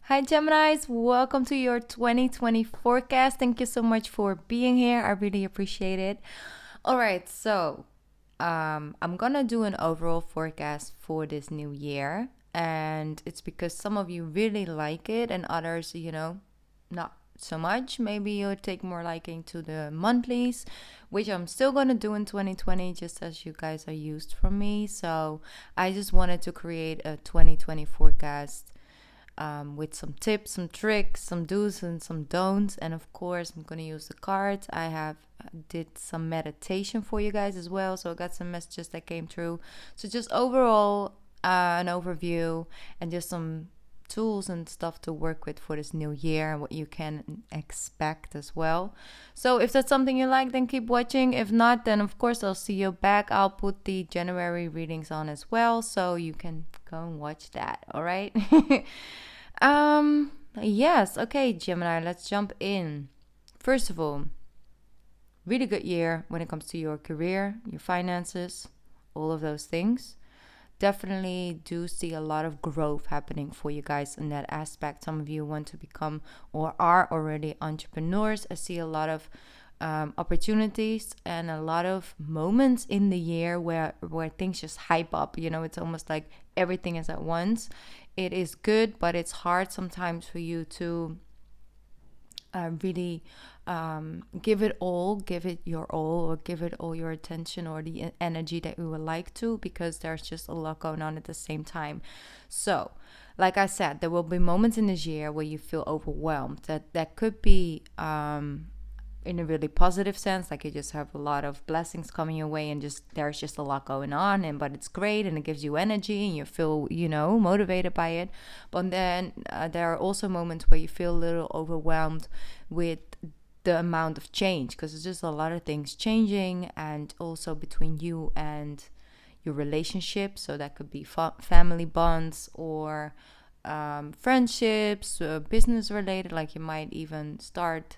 Hi, Geminis. Welcome to your 2020 forecast. Thank you so much for being here. I really appreciate it. All right, so I'm gonna do an overall forecast for this new year, and it's because some of you really like it, and others, not so much. Maybe you'll take more liking to the monthlies, which I'm still gonna do in 2020, just as you guys are used from me. So I just wanted to create a 2020 forecast with some tips, some tricks, some do's and some don'ts. And of course, I'm going to use the cards. I have did some meditation for you guys as well. So I got some messages that came through. So just overall, an overview and just some tools and stuff to work with for this new year and what you can expect as well. So if that's something you like, then keep watching. If not, then of course I'll see you back. I'll put the January readings on as well, so you can go and watch that. All right. Yes, okay, Gemini, let's jump in. First of all, really good year when it comes to your career, your finances, all of those things. Definitely do see a lot of growth happening for you guys in that aspect. Some of you want to become or are already entrepreneurs. I see a lot of opportunities and a lot of moments in the year where things just hype up. It's almost like everything is at once. It is good, but it's hard sometimes for you to really give it your all, or give it all your attention or the energy that we would like to, because there's just a lot going on at the same time. So, like I said, there will be moments in this year where you feel overwhelmed. That could be in a really positive sense, like you just have a lot of blessings coming your way, and there's just a lot going on, but it's great and it gives you energy and you feel motivated by it. But then there are also moments where you feel a little overwhelmed with the amount of change, because it's just a lot of things changing, and also between you and your relationship. So that could be family bonds or friendships, business related, like you might even start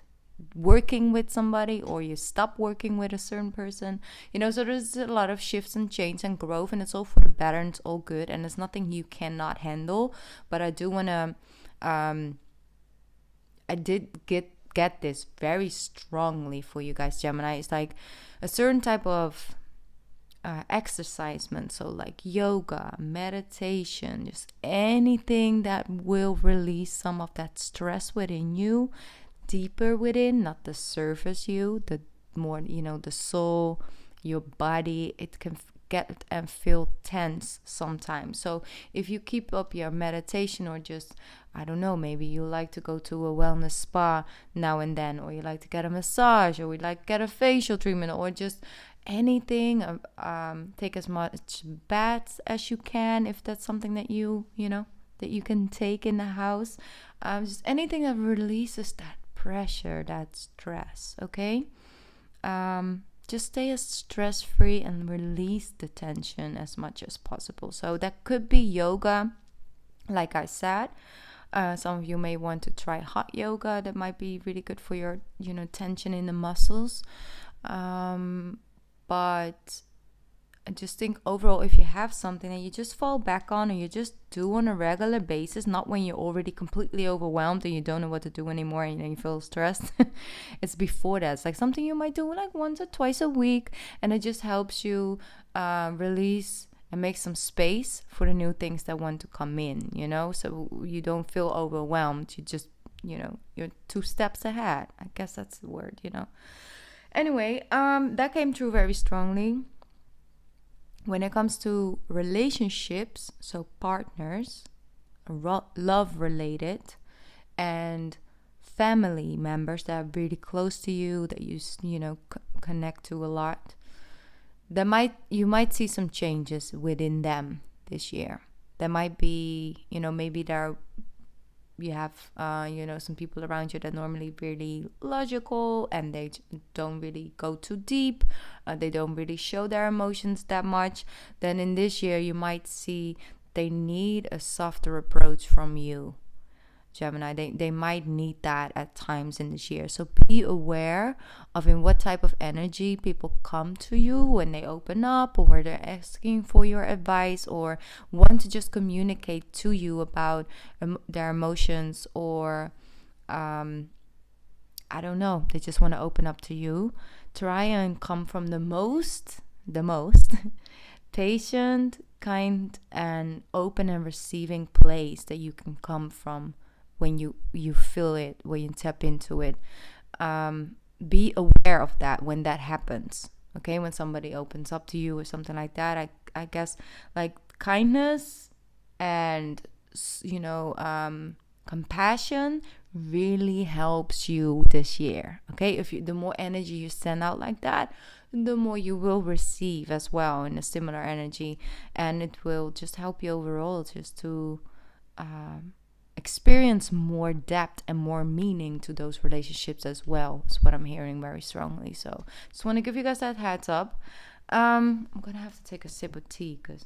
working with somebody or you stop working with a certain person. So there's a lot of shifts and change and growth, and it's all for the better and it's all good, and it's nothing you cannot handle. But I do want to I did get this very strongly for you guys, Gemini. It's like a certain type of exercisement, so like yoga, meditation, just anything that will release some of that stress within you, deeper within, not the surface you, the more, the soul, your body. It can get and feel tense sometimes. So if you keep up your meditation, or just, I don't know, maybe you like to go to a wellness spa now and then, or you like to get a massage, or we like to get a facial treatment, or just anything, take as much baths as you can, if that's something that that you can take in the house, just anything that releases that pressure, that stress. Okay, just stay as stress-free and release the tension as much as possible. So that could be yoga, like I said. Some of you may want to try hot yoga. That might be really good for your tension in the muscles. But I just think overall, if you have something that you just fall back on, or you just do on a regular basis, not when you're already completely overwhelmed and you don't know what to do anymore and you feel stressed. It's before that. It's like something you might do like once or twice a week, and it just helps you release and make some space for the new things that want to come in, so you don't feel overwhelmed. You just, you're 2 steps ahead. I guess that's the word, Anyway, that came through very strongly. When it comes to relationships, so partners, love related, and family members that are really close to you, that you connect to a lot, you might see some changes within them this year. There might be, maybe you have some people around you that normally really logical, and they don't really go too deep, they don't really show their emotions that much. Then in this year you might see they need a softer approach from you, Gemini. They might need that at times in this year. So be aware of in what type of energy people come to you when they open up, or where they're asking for your advice, or want to just communicate to you about their emotions, or I don't know, they just want to open up to you. Try and come from the most patient, kind, and open and receiving place that you can come from when you feel it, when you tap into it. Be aware of that when that happens. Okay, when somebody opens up to you or something like that, I guess like kindness and compassion really helps you this year. Okay, the more energy you send out like that, the more you will receive as well in a similar energy, and it will just help you overall just to experience more depth and more meaning to those relationships as well. Is what I'm hearing very strongly. So just want to give you guys that heads up. I'm gonna have to take a sip of tea because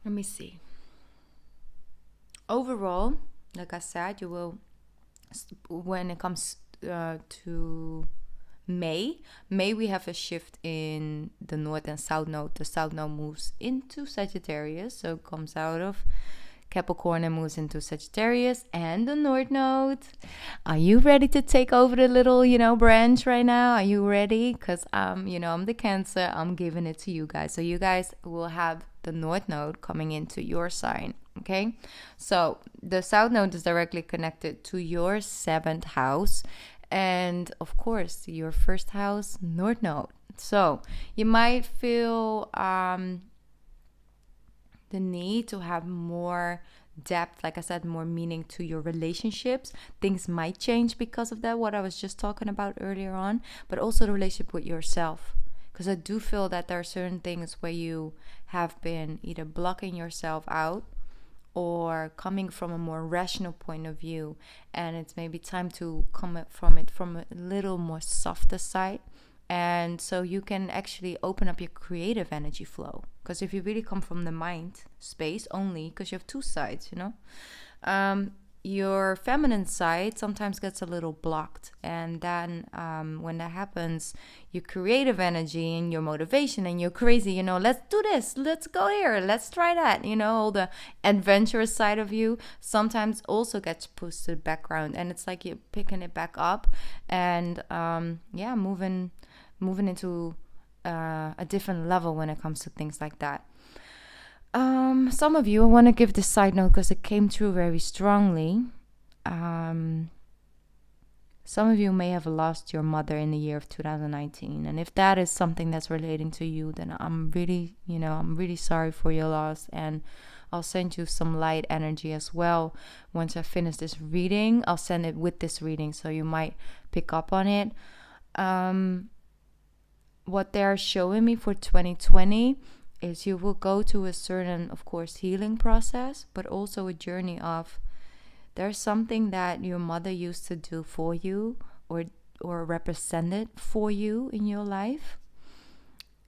let me see. Overall, like I said, you will, when it comes to May, we have a shift in the North and South Node. The South Node moves into Sagittarius, so it comes out of Capricorn and moves into Sagittarius. And the North Node, are you ready to take over the little, branch right now? Are you ready? Because, I'm the Cancer. I'm giving it to you guys. So you guys will have the North Node coming into your sign. Okay, so the South Node is directly connected to your 7th house, and of course your 1st house, North Node. So you might feel the need to have more depth, like I said, more meaning to your relationships. Things might change because of that, what I was just talking about earlier on, but also the relationship with yourself. Because I do feel that there are certain things where you have been either blocking yourself out or coming from a more rational point of view, and it's maybe time to come from a little more softer side. And so you can actually open up your creative energy flow, because if you really come from the mind space only, because you have two sides, your feminine side sometimes gets a little blocked, and then when that happens, your creative energy and your motivation and you're crazy, let's do this, let's go here, let's try that, all the adventurous side of you sometimes also gets pushed to the background, and it's like you're picking it back up and moving into a different level when it comes to things like that. Some of you, I want to give this side note because it came through very strongly. Some of you may have lost your mother in the year of 2019. And if that is something that's relating to you, then I'm really sorry for your loss. And I'll send you some light energy as well. Once I finish this reading, I'll send it with this reading, so you might pick up on it. What they're showing me for 2020 is you will go to a certain, of course, healing process, but also a journey of there's something that your mother used to do for you or represented for you in your life.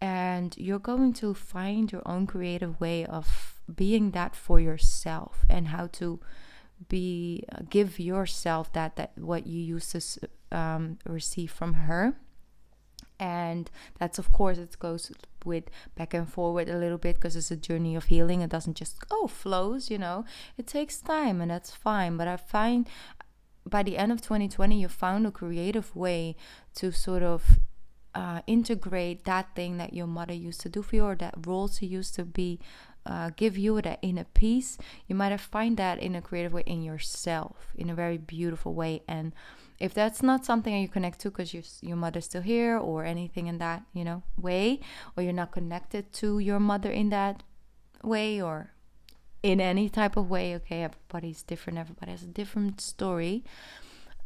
And you're going to find your own creative way of being that for yourself, and how to give yourself that what you used to receive from her. And that's, of course, it goes with back and forward a little bit, because it's a journey of healing. It doesn't just flows, it takes time, and that's fine. But I find by the end of 2020 you found a creative way to sort of integrate that thing that your mother used to do for you, or that role she used to be give you that inner peace. You might have find that in a creative way in yourself, in a very beautiful way. And if that's not something that you connect to because your mother's still here, or anything in that way, or you're not connected to your mother in that way, or in any type of way, okay, everybody's different, everybody has a different story,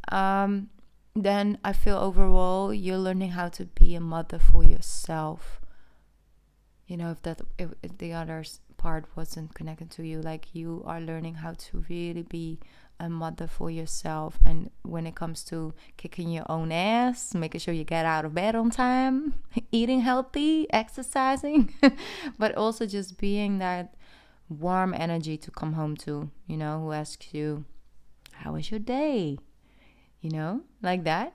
then I feel overall you're learning how to be a mother for yourself. if the other part wasn't connected to you, like you are learning how to really be a mother for yourself. And when it comes to kicking your own ass, making sure you get out of bed on time, eating healthy, exercising, but also just being that warm energy to come home to, who asks you, how was your day? Like that.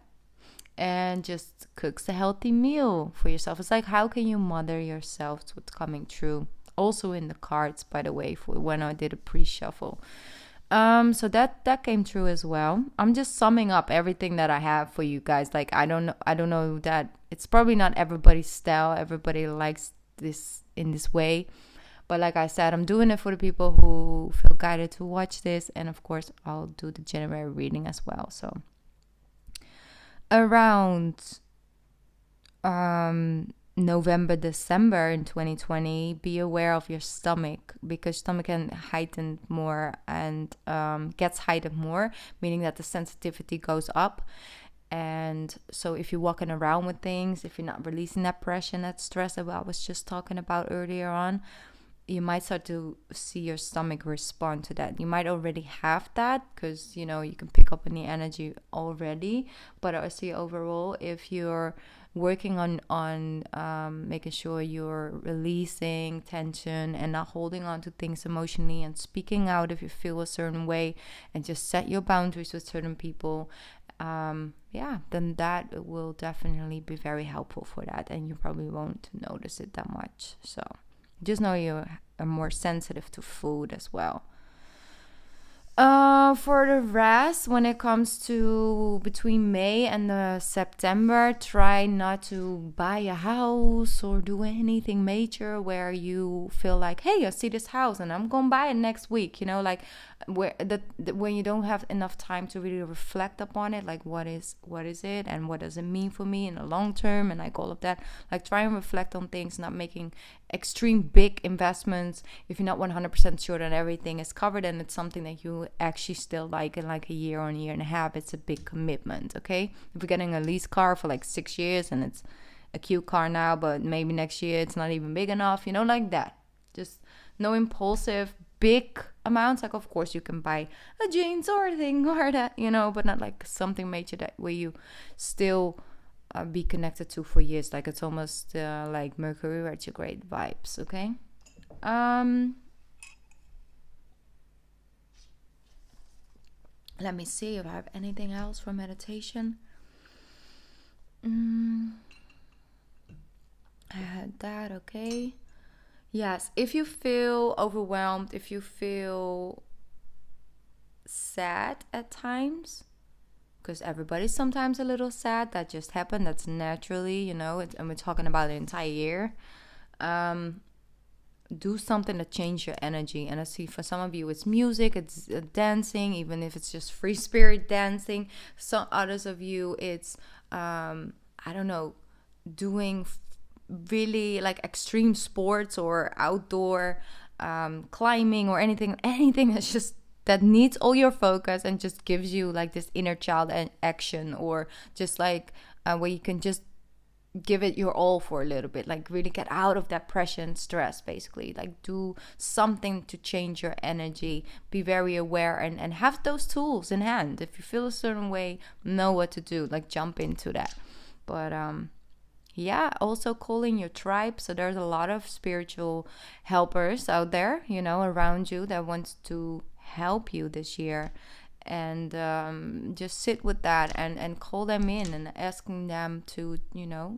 And just cooks a healthy meal for yourself. It's like, how can you mother yourself to what's coming true? Also in the cards, by the way, for when I did a pre-shuffle. So that came true as well. I'm just summing up everything that I have for you guys. Like, I don't know that it's probably not everybody's style. Everybody likes this in this way. But like I said, I'm doing it for the people who feel guided to watch this. And of course, I'll do the January reading as well. So around November, December in 2020, be aware of your stomach, because stomach can heighten more and gets heightened more, meaning that the sensitivity goes up. And so if you're walking around with things, if you're not releasing that pressure and that stress that I was just talking about earlier on, you might start to see your stomach respond to that. You might already have that because, you can pick up on the energy already. But I see overall, if you're working on making sure you're releasing tension and not holding on to things emotionally and speaking out if you feel a certain way and just set your boundaries with certain people, then that will definitely be very helpful for that. And you probably won't notice it that much. So just know you are more sensitive to food as well. For the rest, when it comes to between May and September, try not to buy a house or do anything major where you feel like, hey, I see this house and I'm gonna buy it next week. Like when you don't have enough time to really reflect upon it, like what is it and what does it mean for me in the long term, and like all of that. Like, try and reflect on things, not making extreme big investments if you're not 100% sure that everything is covered and it's something that you actually still like in like a year or a year and a half. It's a big commitment. Okay, if you're getting a lease car for like 6 years and it's a cute car now, but maybe next year it's not even big enough, like that. Just no impulsive big amounts. Like, of course you can buy a jeans or a thing or that, but not like something major that where you still be connected to for years. Like, it's almost like Mercury retrograde vibes. Okay. Let me see if I have anything else for meditation. I had that. Okay. Yes, if you feel overwhelmed, if you feel sad at times, because everybody's sometimes a little sad, that just happened, that's naturally, and we're talking about the entire year, do something to change your energy. And I see for some of you it's music, it's dancing, even if it's just free spirit dancing. Some others of you it's doing really like extreme sports or outdoor climbing or anything that's just that needs all your focus and just gives you like this inner child action, or just like where you can just give it your all for a little bit, like really get out of that pressure and stress. Basically, like, do something to change your energy. Be very aware and have those tools in hand. If you feel a certain way, know what to do, like jump into that. But also calling your tribe. So there's a lot of spiritual helpers out there, around you that wants to help you this year. And just sit with that and call them in and asking them to,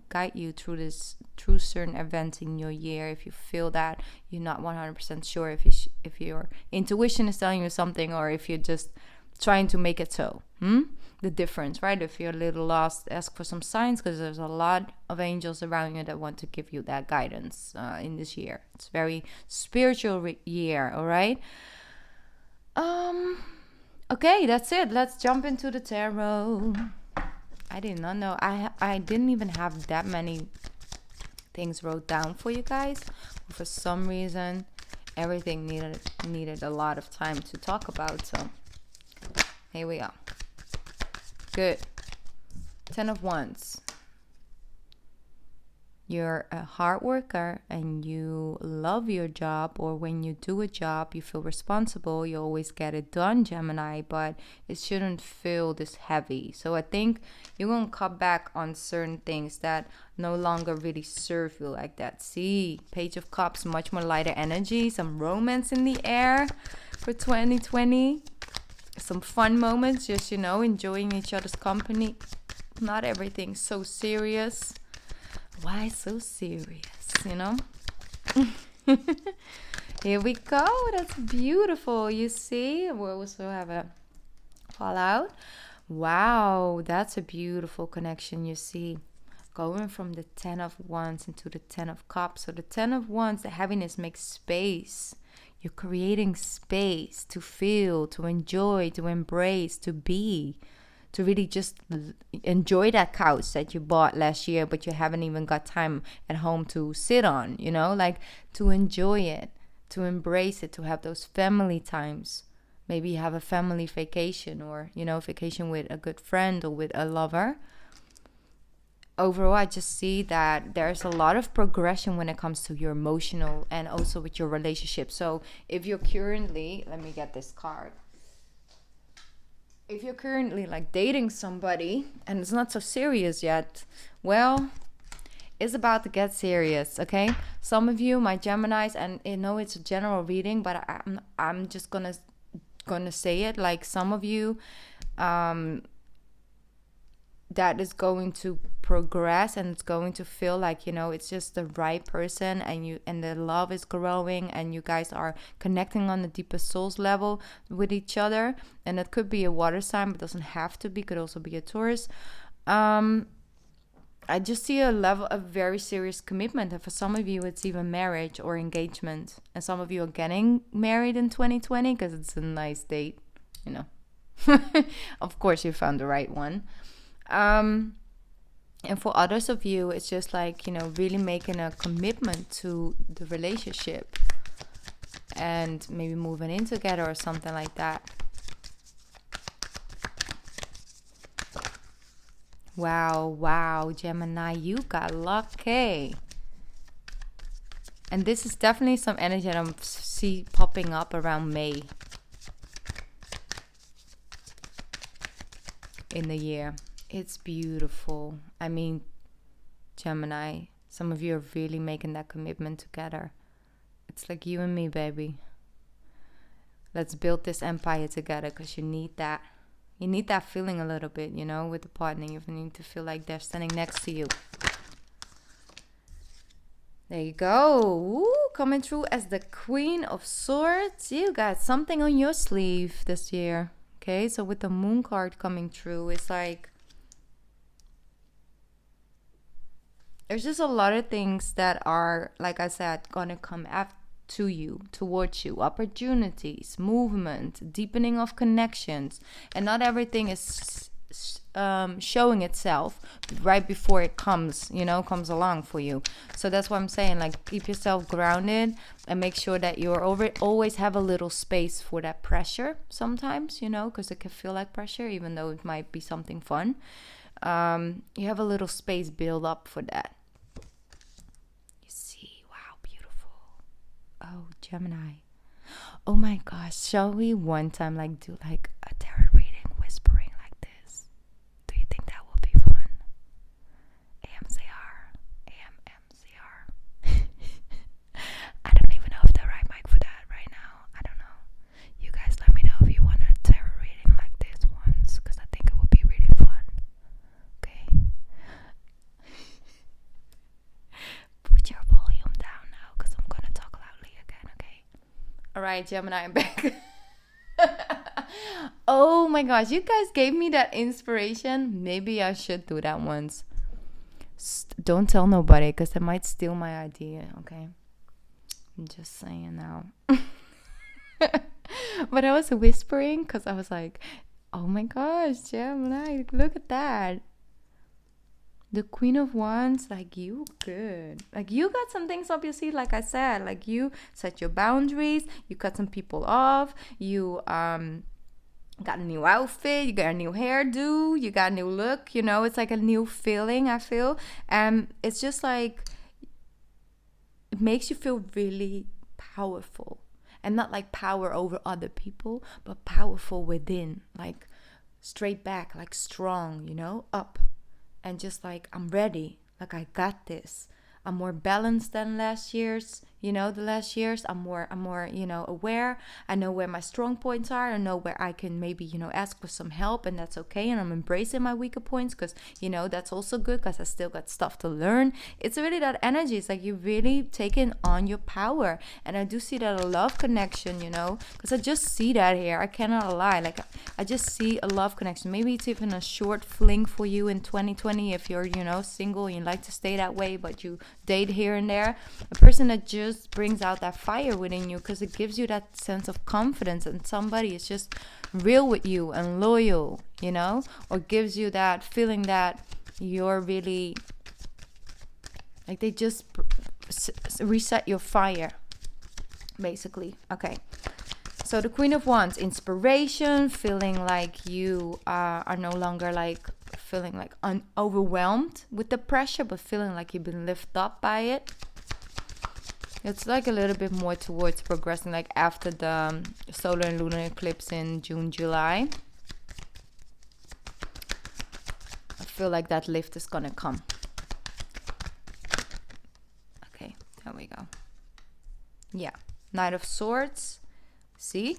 guide you through certain events in your year. If you feel that you're not 100% sure if your intuition is telling you something, or if you're just trying to make it so. The difference, right? If you're a little lost, ask for some signs, because there's a lot of angels around you that want to give you that guidance in this year. It's a very spiritual year, all right? Okay, that's it. Let's jump into the tarot. I did not know. I didn't even have that many things wrote down for you guys. For some reason, everything needed a lot of time to talk about. So here we are. Good. 10 of Wands. you're a hard worker and you love your job, or when you do a job, you feel responsible, you always get it done, Gemini, but it shouldn't feel this heavy. So I think you're going to cut back on certain things that no longer really serve you like that. See, Page of Cups, much more lighter energy, some romance in the air for 2020. Some fun moments, just, enjoying each other's company. Not everything so serious. Why so serious, Here we go. That's beautiful. You see, we also have a fallout. Wow, that's a beautiful connection. You see, going from the 10 of Wands into the 10 of Cups. So the 10 of Wands, the heaviness makes space. You're creating space to feel, to enjoy, to embrace, to be. To really just enjoy that couch that you bought last year, but you haven't even got time at home to sit on, like to enjoy it, to embrace it, to have those family times. Maybe you have a family vacation, or, vacation with a good friend or with a lover. Overall, I just see that there's a lot of progression when it comes to your emotional and also with your relationship. So if you're currently, let me get this card. If you're currently like dating somebody and it's not so serious yet, well, it's about to get serious, okay? Some of you, my Geminis, and it's a general reading, but I'm just gonna say it. Like some of you, that is going to progress, and it's going to feel like it's just the right person, and the love is growing, and you guys are connecting on the deepest souls level with each other. And it could be a water sign, but doesn't have to be. Could also be a Taurus. I just see a level of very serious commitment, and for some of you it's even marriage or engagement, and some of you are getting married in 2020 because it's a nice date. Of course you found the right one. And for others of you, it's just like, really making a commitment to the relationship and maybe moving in together or something like that. Wow, Gemini, you got lucky. And this is definitely some energy that I see popping up around May in the year. It's beautiful. I mean, Gemini, some of you are really making that commitment together. It's like you and me, baby. Let's build this empire together, because you need that. You need that feeling a little bit, with the partner. You need to feel like they're standing next to you. There you go. Ooh, coming through as the Queen of Swords. You got something on your sleeve this year. Okay, so with the Moon card coming through, it's like there's just a lot of things that are, like I said, gonna come to you, towards you. Opportunities, movement, deepening of connections. And not everything is showing itself right before it comes along for you. So that's what I'm saying, like, keep yourself grounded and make sure that you're always have a little space for that pressure sometimes, because it can feel like pressure, even though it might be something fun. You have a little space build up for that. You see, wow, beautiful. Oh, Gemini. Oh my gosh, shall we one time do a tarot reading whispering like this? Do you think that will be fun? AMCR. I don't even know if the right mic for that right now. I don't know. You guys let me know if you want a tarot reading like this once, because I think it would be really fun. Okay? Put your volume down now, because I'm going to talk loudly again, okay? Alright, Gemini, I'm back. Oh my gosh, you guys gave me that inspiration. Maybe I should do that once. Don't tell nobody, because they might steal my idea, okay? I'm just saying now. But I was whispering because I was like, oh my gosh, Gemini, look at that. The Queen of Wands, you good. You got some things up your sleeve, like I said. You set your boundaries, you cut some people off, you got a new outfit, you got a new hairdo, you got a new look, it's like a new feeling, I feel. And it's just it makes you feel really powerful. And not like power over other people, but powerful within, like straight back, like strong, up. And just like, I'm ready, like I got this. I'm more balanced than last year's, the last years. I'm more, aware. I know where my strong points are. I know where I can maybe, ask for some help, and that's okay. And I'm embracing my weaker points because, that's also good because I still got stuff to learn. It's really that energy. It's like you're really taking on your power. And I do see that a love connection, because I just see that here. I cannot lie. Like, I just see a love connection. Maybe it's even a short fling for you in 2020 if you're, single and you like to stay that way, but you date here and there. A person that just brings out that fire within you because it gives you that sense of confidence, and somebody is just real with you and loyal, or gives you that feeling that you're really like, they just reset your fire, basically. Okay. So the Queen of Wands, inspiration, feeling like you are no longer like feeling like overwhelmed with the pressure, but feeling like you've been lifted up by it. It's like a little bit more towards progressing, like after the solar and lunar eclipse in June, July. I feel like that lift is gonna come. Okay, there we go. Yeah, Knight of Swords. See?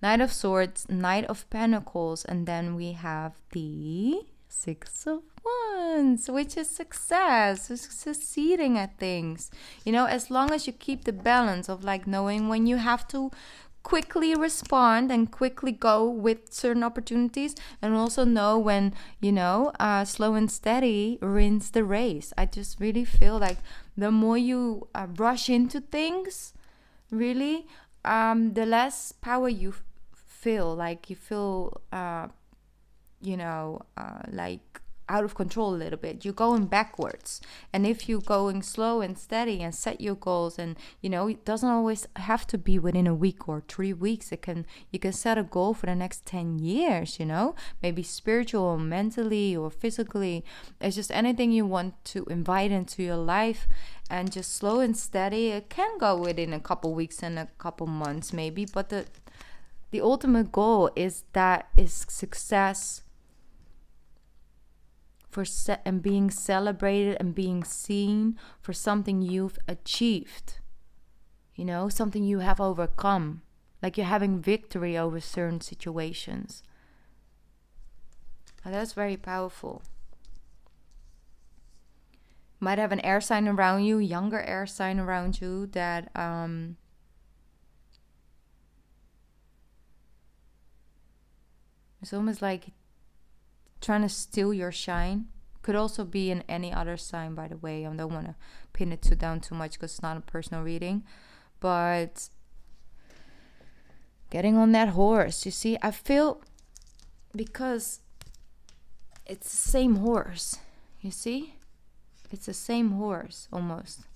Knight of Swords, Knight of Pentacles, and then we have the Six of Wands, which is success, succeeding at things. As long as you keep the balance of like knowing when you have to quickly respond and quickly go with certain opportunities, and also know when, slow and steady wins the race. I just really feel like the more you rush into things, really, the less power you feel. Like you feel, like out of control a little bit. You're going backwards. And if you're going slow and steady and set your goals, and it doesn't always have to be within a week or 3 weeks. You can set a goal for the next 10 years, maybe spiritual or mentally or physically. It's just anything you want to invite into your life, and just slow and steady. It can go within a couple weeks and a couple months maybe, but the ultimate goal is success and being celebrated and being seen for something you've achieved, something you have overcome, like you're having victory over certain situations. And that's very powerful. Might have an air sign around you, younger air sign around you that it's almost like trying to steal your shine. Could also be in any other sign, by the way. I don't want to pin it down too much because it's not a personal reading. But getting on that horse, you see, I feel, because it's the same horse, you see? It's the same horse, almost.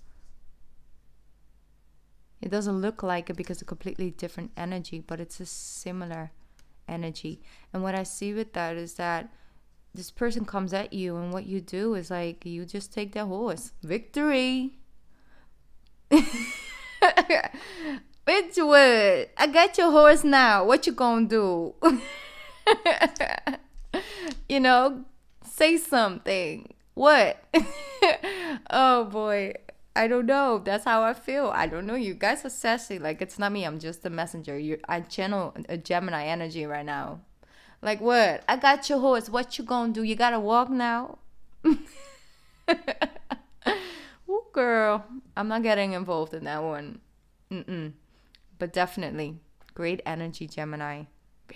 It doesn't look like it because it's a completely different energy, but it's a similar energy. And what I see with that is that this person comes at you, and what you do is like, you just take their horse. Victory! Ridgewood, I got your horse now. What you gonna do? Say something. What? Oh boy, I don't know. That's how I feel. I don't know. You guys are sassy. Like, it's not me. I'm just a messenger. I channel a Gemini energy right now. Like, what? I got your horse. What you gonna do? You gotta walk now? Ooh, girl. I'm not getting involved in that one. But definitely, great energy, Gemini.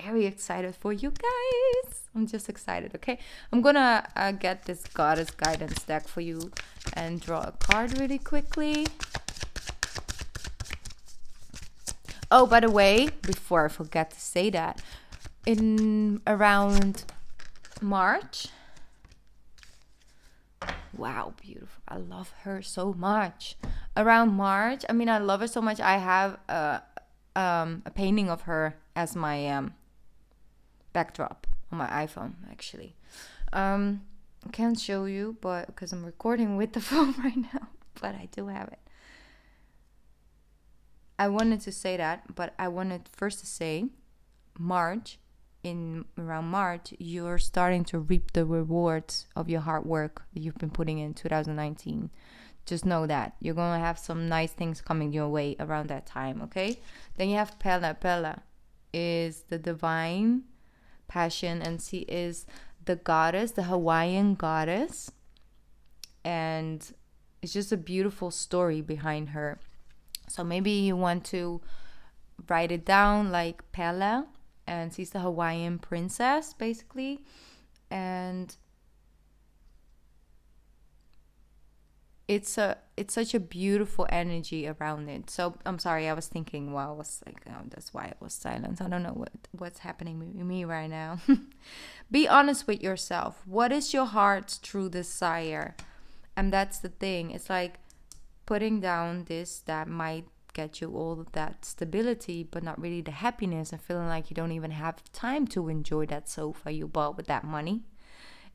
Very excited for you guys. I'm just excited, okay? I'm gonna get this Goddess Guidance deck for you and draw a card really quickly. Oh, by the way, before I forget to say that, in around March, wow, beautiful. I love her so much. Around March, I love her so much. I have a painting of her as my backdrop on my iPhone, actually. I can't show you, but because I'm recording with the phone right now. but I do have it. I wanted to say that, but I wanted first to say around March, you're starting to reap the rewards of your hard work that you've been putting in 2019. Just know that you're going to have some nice things coming your way around that time, okay? Then you have Pella. Pella is the divine passion, and she is the goddess, the Hawaiian goddess. And it's just a beautiful story behind her. So maybe you want to write it down like Pella, and she's the Hawaiian princess, basically. And it's such a beautiful energy around it. So I'm sorry, I was thinking while I was like, oh, that's why it was silent. I don't know what's happening with me right now. Be honest with yourself. What is your heart's true desire? And that's the thing. It's like putting down this that might get you all of that stability, but not really the happiness, and feeling like you don't even have time to enjoy that sofa you bought with that money.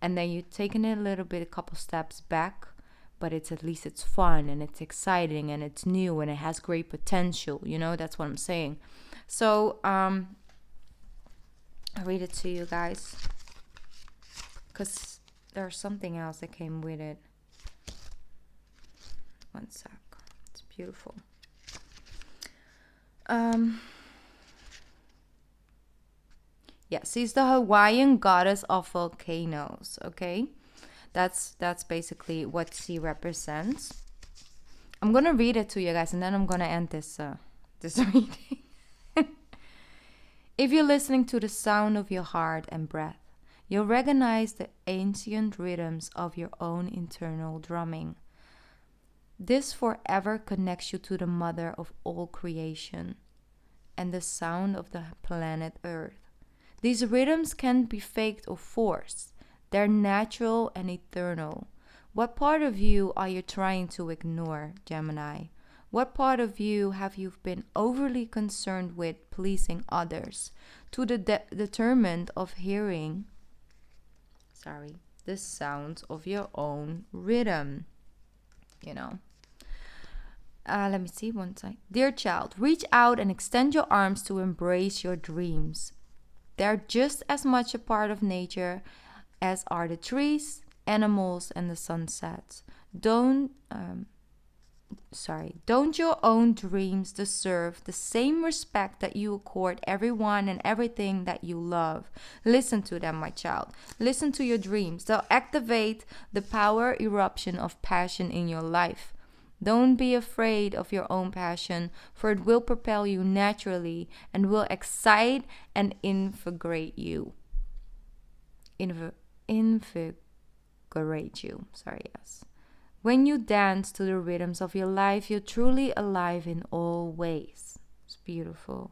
And then you're taking it a couple steps back, but at least it's fun and it's exciting and it's new and it has great potential. That's what I'm saying. So I'll read it to you guys, because there's something else that came with it. One sec. It's beautiful. Yes, she's the Hawaiian goddess of volcanoes. Okay, that's basically what she represents. I'm gonna read it to you guys, and then I'm gonna end this reading. If you're listening to the sound of your heart and breath, you'll recognize the ancient rhythms of your own internal drumming. This forever connects you to the mother of all creation and the sound of the planet Earth. These rhythms can't be faked or forced. They're natural and eternal. What part of you are you trying to ignore, Gemini? What part of you have you been overly concerned with pleasing others to the determined of hearing the sounds of your own rhythm? Let me see one side. Dear child, reach out and extend your arms to embrace your dreams. They're just as much a part of nature as are the trees, animals, and the sunsets. Don't your own dreams deserve the same respect that you accord everyone and everything that you love? Listen to them, my child. Listen to your dreams. They'll activate the power eruption of passion in your life. Don't be afraid of your own passion, for it will propel you naturally and will excite and invigorate you. Invigorate you. Yes. When you dance to the rhythms of your life, you're truly alive in all ways. It's beautiful.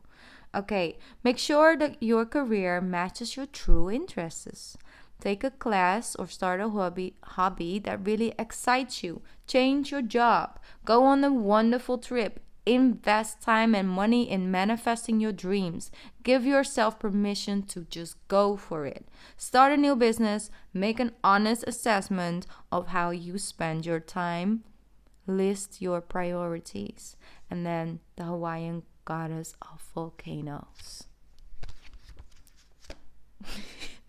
Okay, make sure that your career matches your true interests. Take a class or start a hobby that really excites you. Change your job. Go on a wonderful trip. Invest time and money in manifesting your dreams. Give yourself permission to just go for it. Start a new business. Make an honest assessment of how you spend your time. List your priorities. And then the Hawaiian goddess of volcanoes.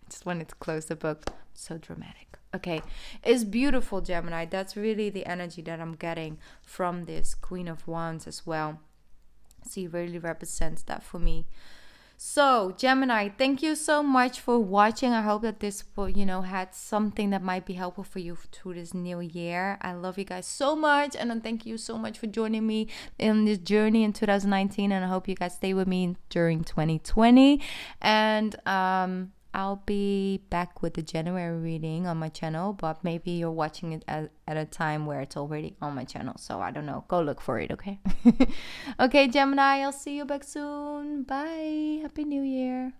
Just wanted to close the book. So dramatic. Okay, it's beautiful, Gemini. That's really the energy that I'm getting from this Queen of Wands as well. She really represents that for me. So, Gemini, thank you so much for watching. I hope that this, had something that might be helpful for you through this new year. I love you guys so much, and thank you so much for joining me in this journey in 2019. And I hope you guys stay with me during 2020. And I'll be back with the January reading on my channel, but maybe you're watching it at a time where it's already on my channel. So I don't know. Go look for it, okay? Okay, Gemini, I'll see you back soon. Bye. Happy New Year.